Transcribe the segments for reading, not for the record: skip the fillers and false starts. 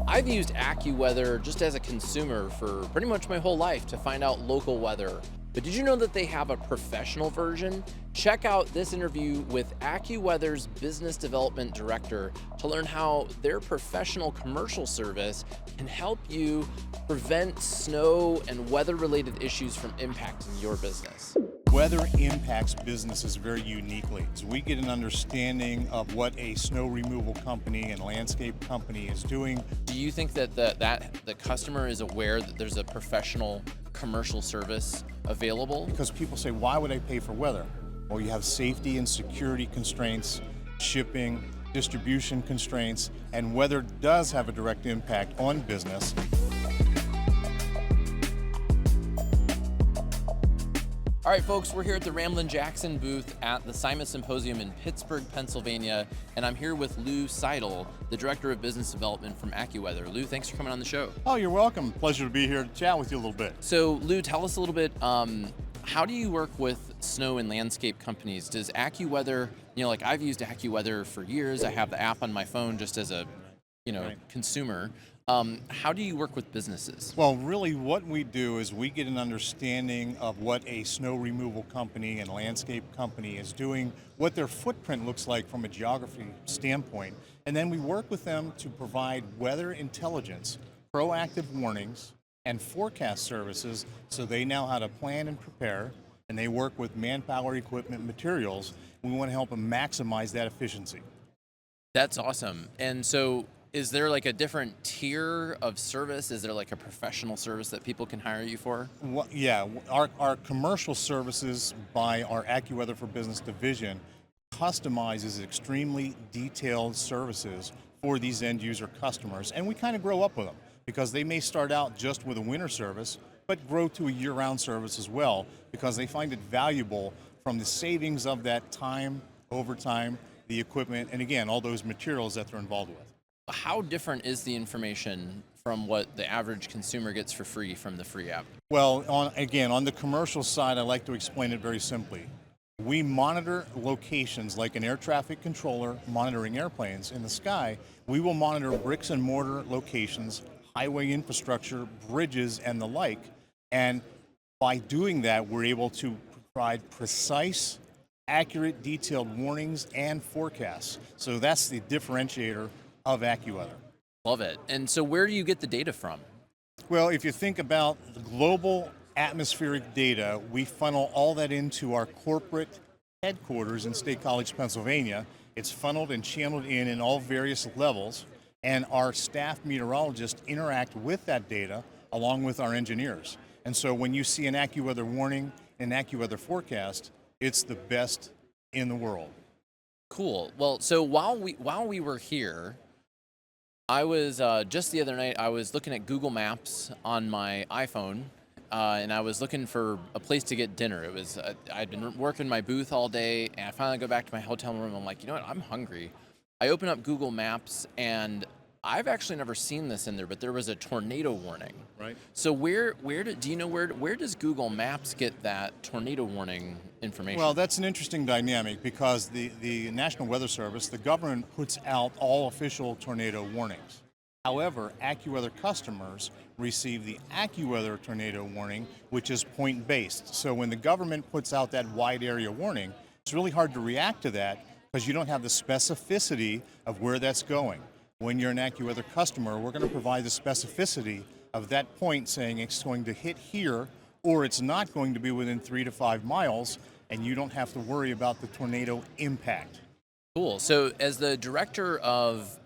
I've used AccuWeather just as a consumer for pretty much my whole life to find out local weather. But did you know that they have a professional version? Check out this interview with AccuWeather's Business Development Director to learn how their professional commercial service can help you prevent snow and weather-related issues from impacting your business. Weather impacts businesses very uniquely. So we get an understanding of what a snow removal company and landscape company is doing. Do you think that the customer is aware that there's a professional commercial service available? Because people say, why would I pay for weather? Well, you have safety and security constraints, shipping, distribution constraints, and weather does have a direct impact on business. All right, folks, we're here at the Ramblin' Jackson booth at the SIMA Symposium in Pittsburgh, Pennsylvania, and I'm here with Lou Seidel, the Director of Business Development from AccuWeather. Lou, thanks for coming on the show. Oh, you're welcome. Pleasure to be here to chat with you a little bit. So, Lou, tell us a little bit, how do you work with snow and landscape companies? Does AccuWeather, like I've used AccuWeather for years. I have the app on my phone just as a, consumer. How do you work with businesses? Well, really what we do is we get an understanding of what a snow removal company and landscape company is doing, what their footprint looks like from a geography standpoint, and then we work with them to provide weather intelligence, proactive warnings, and forecast services so they know how to plan and prepare, and they work with manpower, equipment, materials. We want to help them maximize that efficiency. That's awesome. And so is there like a different tier of service? Is there like a professional service that people can hire you for? Well, yeah, our commercial services by our AccuWeather for Business division customizes extremely detailed services for these end user customers. And we kind of grow up with them because they may start out just with a winter service, but grow to a year-round service as well because they find it valuable from the savings of that time, overtime, the equipment, and again, all those materials that they're involved with. How different is the information from what the average consumer gets for free from the free app? Well, on the commercial side, I like to explain it very simply. We monitor locations like an air traffic controller monitoring airplanes in the sky. We will monitor bricks and mortar locations, highway infrastructure, bridges, and the like. And by doing that, we're able to provide precise, accurate, detailed warnings and forecasts. So that's the differentiator of AccuWeather. Love it. And so where do you get the data from? Well, if you think about the global atmospheric data, we funnel all that into our corporate headquarters in State College, Pennsylvania. It's funneled and channeled in all various levels, and our staff meteorologists interact with that data along with our engineers. And so when you see an AccuWeather warning, an AccuWeather forecast, it's the best in the world. Cool. Well, so while we were here, I was just the other night, I was looking at Google Maps on my iPhone, and I was looking for a place to get dinner. It was I'd been working my booth all day, and I finally go back to my hotel room. I'm like, you know what? I'm hungry. I open up Google Maps, and I've actually never seen this in there, but there was a tornado warning. Right. So do you know where does Google Maps get that tornado warning information? Well, that's an interesting dynamic because the National Weather Service, the government, puts out all official tornado warnings. However, AccuWeather customers receive the AccuWeather tornado warning, which is point-based. So when the government puts out that wide area warning, it's really hard to react to that because you don't have the specificity of where that's going. When you're an AccuWeather customer, we're going to provide the specificity of that point saying it's going to hit here or it's not going to be within 3 to 5 miles, and you don't have to worry about the tornado impact. Cool. So as the Director of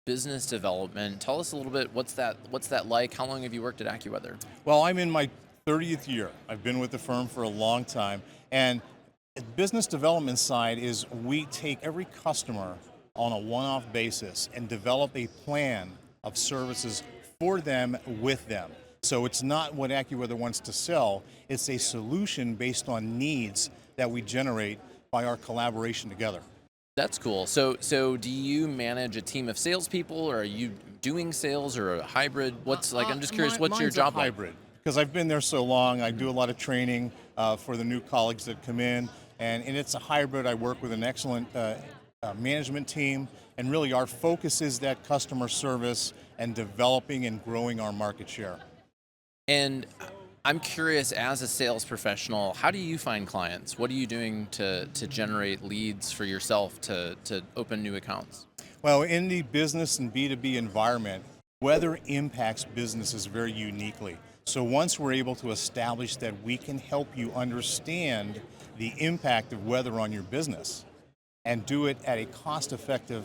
Business Development, tell us a little bit, what's that like? How long have you worked at AccuWeather? Well, I'm in my 30th year. I've been with the firm for a long time, and the business development side is we take every customer on a one-off basis and develop a plan of services for them with them. So it's not what AccuWeather wants to sell, it's a solution based on needs that we generate by our collaboration together. That's cool. So do you manage a team of salespeople, or are you doing sales, or a hybrid? I'm just curious, what's your job like? Hybrid, because I've been there so long. I do a lot of training for the new colleagues that come in, and it's a hybrid. I work with an excellent management team, And really our focus is that customer service and developing and growing our market share. And I'm curious, as a sales professional, how do you find clients? What are you doing to generate leads for yourself to open new accounts? Well, in the business and B2B environment, weather impacts businesses very uniquely. So once we're able to establish that we can help you understand the impact of weather on your business and do it at a cost-effective,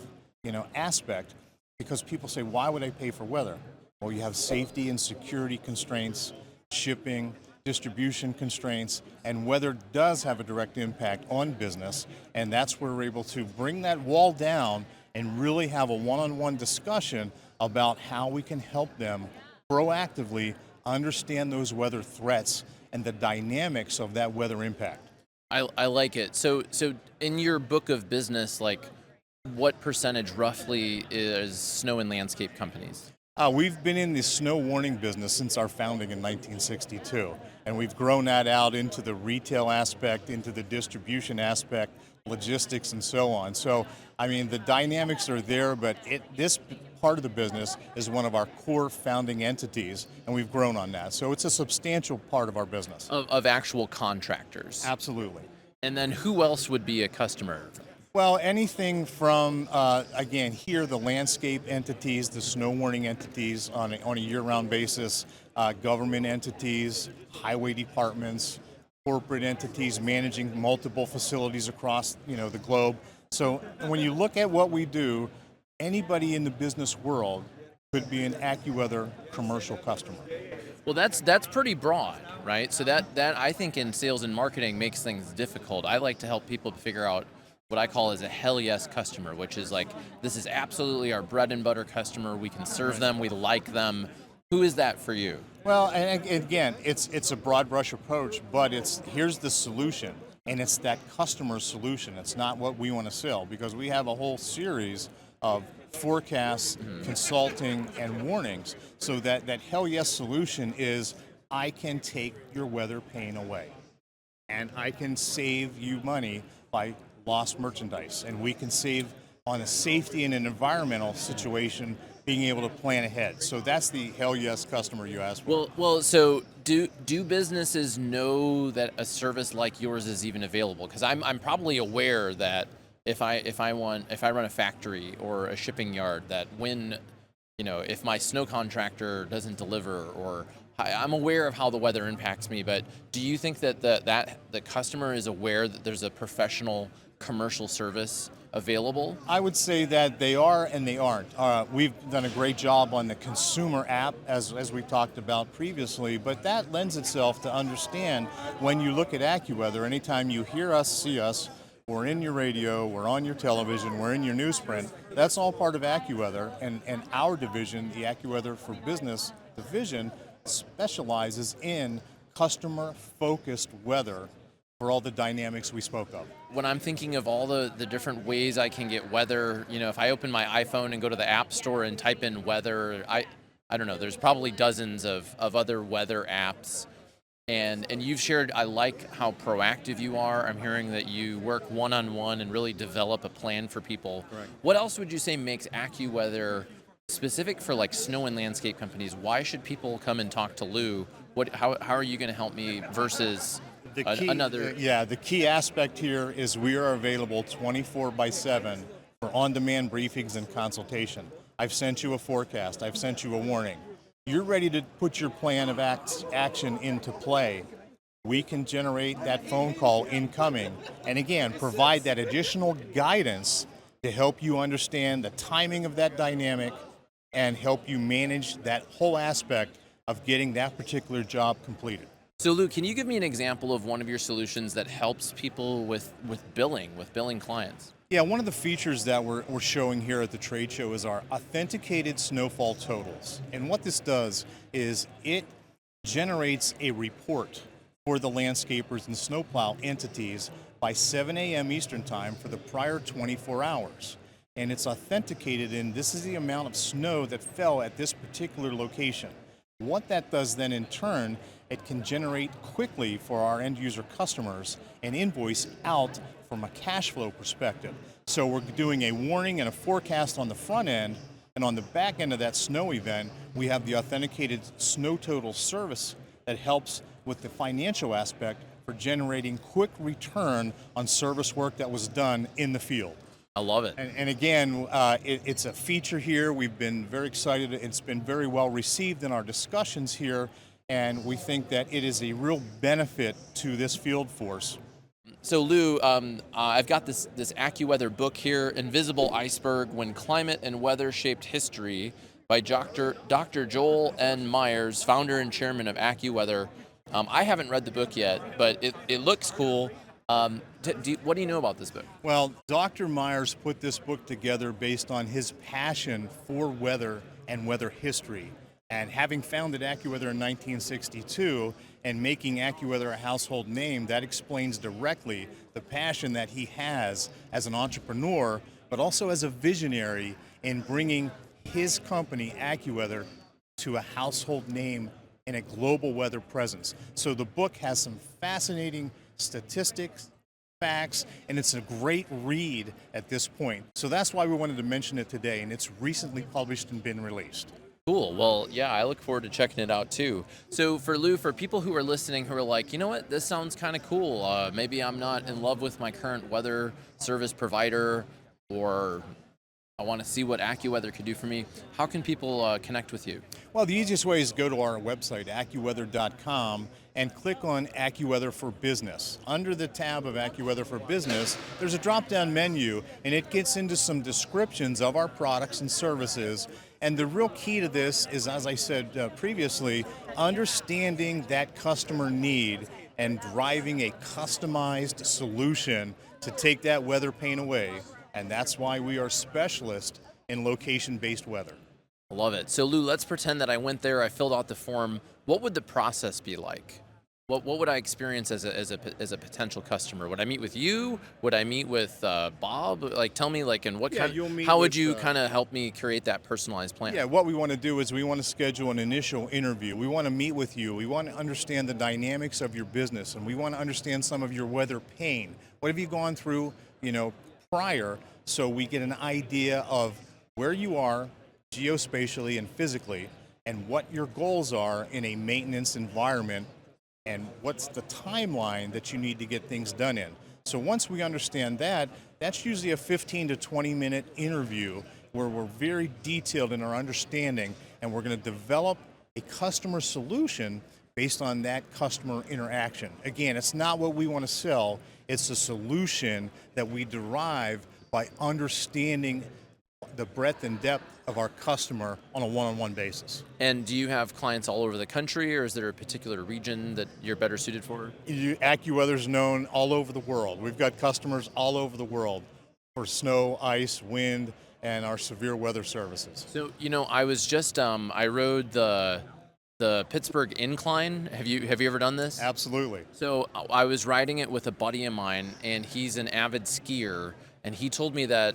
aspect, because people say, why would I pay for weather? Well, you have safety and security constraints, shipping, distribution constraints, and weather does have a direct impact on business, and that's where we're able to bring that wall down and really have a one-on-one discussion about how we can help them proactively understand those weather threats and the dynamics of that weather impact. I like it. So in your book of business, like, what percentage roughly is snow and landscape companies? We've been in the snow warning business since our founding in 1962, and we've grown that out into the retail aspect, into the distribution aspect, logistics, and so on. So, I mean, the dynamics are there, but this part of the business is one of our core founding entities, and we've grown on that. So it's a substantial part of our business. Of actual contractors. Absolutely. And then who else would be a customer? Well, anything from, again, here, the landscape entities, the snow warning entities on a year-round basis, government entities, highway departments, corporate entities managing multiple facilities across, the globe. So when you look at what we do, anybody in the business world could be an AccuWeather commercial customer. Well, that's pretty broad, right? So that I think in sales and marketing makes things difficult. I like to help people to figure out what I call as a hell yes customer, which is like, this is absolutely our bread and butter customer. We can serve them. We like them. Who is that for you? Well, and again, it's a broad brush approach, but here's the solution, and it's that customer solution. It's not what we want to sell, because we have a whole series of forecasts, consulting, and warnings. So that hell yes solution is, I can take your weather pain away, and I can save you money by lost merchandise, and we can save on a safety and an environmental situation, being able to plan ahead. So that's the hell yes customer you asked for. Well. So do businesses know that a service like yours is even available? Because I'm probably aware that if I run a factory or a shipping yard, that when if my snow contractor doesn't deliver, or I'm aware of how the weather impacts me. But do you think that the customer is aware that there's a professional commercial service available? I would say that they are and they aren't. We've done a great job on the consumer app, as we talked about previously, but that lends itself to understand when you look at AccuWeather, anytime you hear us, see us, we're in your radio, we're on your television, we're in your newsprint, that's all part of AccuWeather, and our division, the AccuWeather for Business division, specializes in customer-focused weather for all the dynamics we spoke of. When I'm thinking of all the different ways I can get weather, if I open my iPhone and go to the App Store and type in weather, I don't know, there's probably dozens of other weather apps. And you've shared, I like how proactive you are. I'm hearing that you work one-on-one and really develop a plan for people. Correct. What else would you say makes AccuWeather specific for like snow and landscape companies? Why should people come and talk to Lou? How are you going to help me versus another? The key aspect here is we are available 24/7 for on-demand briefings and consultation. I've sent you a forecast. I've sent you a warning. You're ready to put your plan of action into play. We can generate that phone call incoming, and again, provide that additional guidance to help you understand the timing of that dynamic and help you manage that whole aspect of getting that particular job completed. So Lou, can you give me an example of one of your solutions that helps people with billing clients? Yeah, one of the features that we're showing here at the trade show is our Authenticated Snowfall totals. And what this does is it generates a report for the landscapers and snowplow entities by 7 a.m. Eastern Time for the prior 24 hours. And it's authenticated in, this is the amount of snow that fell at this particular location. What that does then in turn, it can generate quickly for our end user customers an invoice out from a cash flow perspective. So we're doing a warning and a forecast on the front end, and on the back end of that snow event, we have the Authenticated Snow Total service that helps with the financial aspect for generating quick return on service work that was done in the field. I love it. And again, it's a feature here. We've been very excited. It's been very well received in our discussions here, and we think that it is a real benefit to this field force. So Lou, I've got this AccuWeather book here, Invisible Iceberg, When Climate and Weather Shaped History, by Dr. Joel N. Myers, founder and chairman of AccuWeather. I haven't read the book yet, but it looks cool. What do you know about this book? Well, Dr. Myers put this book together based on his passion for weather and weather history. And having founded AccuWeather in 1962 and making AccuWeather a household name, that explains directly the passion that he has as an entrepreneur, but also as a visionary in bringing his company, AccuWeather, to a household name in a global weather presence. So the book has some fascinating statistics, facts, and it's a great read at this point. So that's why we wanted to mention it today, and it's recently published and been released. Cool. Well, yeah, I look forward to checking it out too. So for Lou, for people who are listening who are like, you know what, this sounds kind of cool. Maybe I'm not in love with my current weather service provider, or I want to see what AccuWeather could do for me. How can people connect with you? Well, the easiest way is go to our website, AccuWeather.com, and click on AccuWeather for Business. Under the tab of AccuWeather for Business, there's a drop-down menu, and it gets into some descriptions of our products and services. And the real key to this is, as I said previously, understanding that customer need and driving a customized solution to take that weather pain away. And that's why we are specialists in location-based weather. I love it. So Lou, let's pretend that I went there, I filled out the form. What would the process be like? What would I experience as a potential customer? Would I meet with you? Would I meet with Bob? Like, tell me, like, and what how would you kind of help me create that personalized plan? Yeah, what we want to do is we want to schedule an initial interview. We want to meet with you. We want to understand the dynamics of your business, and we want to understand some of your weather pain. What have you gone through, prior, so we get an idea of where you are geospatially and physically, and what your goals are in a maintenance environment, and what's the timeline that you need to get things done in. So once we understand that, that's usually a 15 to 20 minute interview where we're very detailed in our understanding, and we're going to develop a customer solution based on that customer interaction. Again, it's not what we want to sell, it's a solution that we derive by understanding the breadth and depth of our customer on a one-on-one basis. And do you have clients all over the country, or is there a particular region that you're better suited for? AccuWeather's known all over the world. We've got customers all over the world for snow, ice, wind, and our severe weather services. So, I was just, I rode the Pittsburgh Incline. Have you ever done this? Absolutely. So I was riding it with a buddy of mine, and he's an avid skier, and he told me that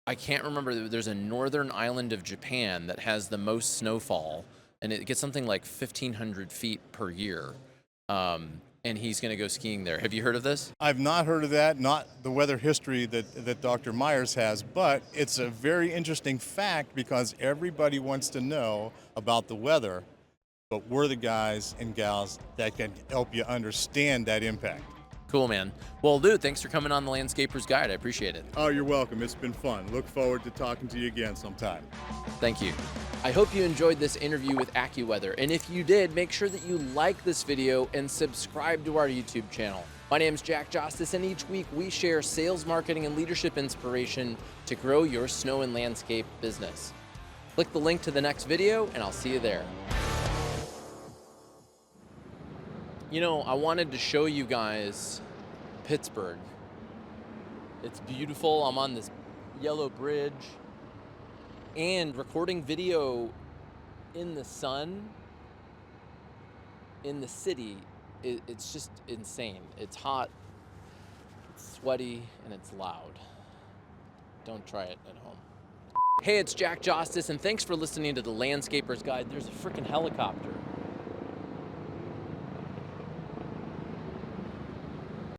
I can't remember, there's a northern island of Japan that has the most snowfall, and it gets something like 1,500 feet per year. And he's going to go skiing there. Have you heard of this? I've not heard of that, not the weather history that Dr. Myers has, but it's a very interesting fact because everybody wants to know about the weather, but we're the guys and gals that can help you understand that impact. Cool, man. Well, Lou, thanks for coming on the Landscaper's Guide. I appreciate it. Oh, you're welcome. It's been fun. Look forward to talking to you again sometime. Thank you. I hope you enjoyed this interview with AccuWeather, and if you did, make sure that you like this video and subscribe to our YouTube channel. My name is Jack Jostes, and each week we share sales, marketing, and leadership inspiration to grow your snow and landscape business. Click the link to the next video, and I'll see you there. I wanted to show you guys Pittsburgh. It's beautiful. I'm on this yellow bridge and recording video in the sun in the city. It's just insane. It's hot, it's sweaty, and it's loud. Don't try it at home. Hey, it's Jack Jostes, and thanks for listening to the Landscaper's Guide. There's a freaking helicopter.